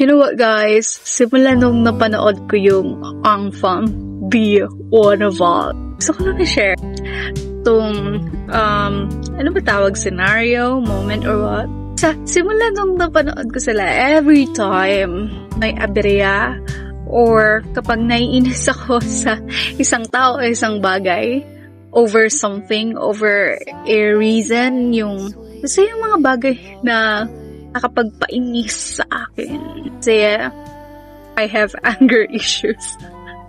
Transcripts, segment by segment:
You know what, guys? Simula nung napanood ko yung Ang Fam Be One of All. Gusto ko lang i-share itong, ano ba tawag? Scenario, moment, or what? Simula nung napanood ko sila, every time may aberya or kapag naiinis ako sa isang tao o isang bagay over something, over a reason, kasi yung mga bagay na nakapagpainis sa akin. Kasi I have anger issues.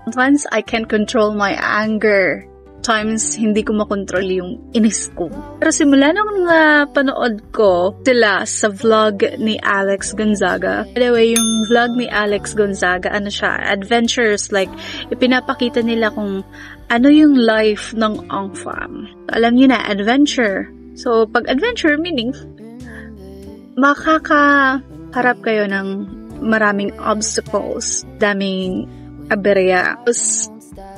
Sometimes I can't control my anger. Times hindi ko makontrol yung inis ko. Pero simula nung panood ko sila sa vlog ni Alex Gonzaga. By the way, yung vlog ni Alex Gonzaga, ano siya, adventures, like, ipinapakita nila kung ano yung life ng Ang Fam. Alam niyo na, adventure. So, pag adventure, meaning, makakaharap kayo ng maraming obstacles, daming aberya.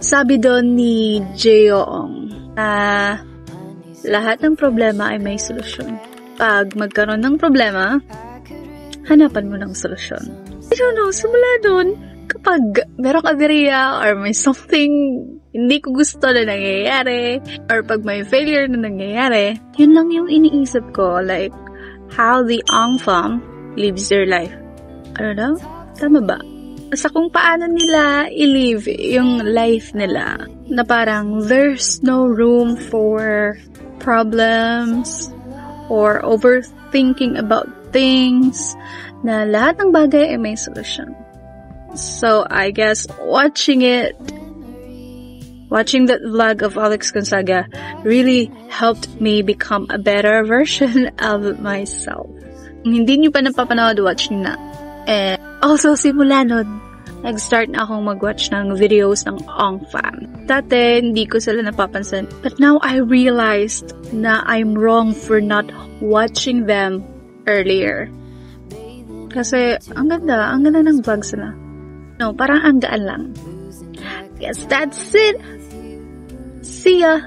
Sabi doon ni Jeong na lahat ng problema ay may solusyon. Pag magkaroon ng problema, hanapan mo ng solusyon. I don't know, simula doon, kapag merong aberya or may something hindi ko gusto na nangyayari, or pag may failure na nangyayari, yun lang yung iniisip ko, like, how the Ang Fam lives their life. I don't know, tama ba? Sa kung paano nila i-live yung life nila. Na parang there's no room for problems or overthinking about things. Na lahat ng bagay ay may solusyon. So, I guess watching that vlog of Alex Gonzaga really helped me become a better version of myself. Kung hindi nyo pa napapanood, watch nyo na. And also, simula nun, nag-start na akong mag-watch ng videos ng Ang Fam. Dati, hindi ko sila napapansin. But now, I realized na I'm wrong for not watching them earlier. Kasi, ang ganda ng vlogs nila. No, parang ang gaan lang. Guess that's it. See ya!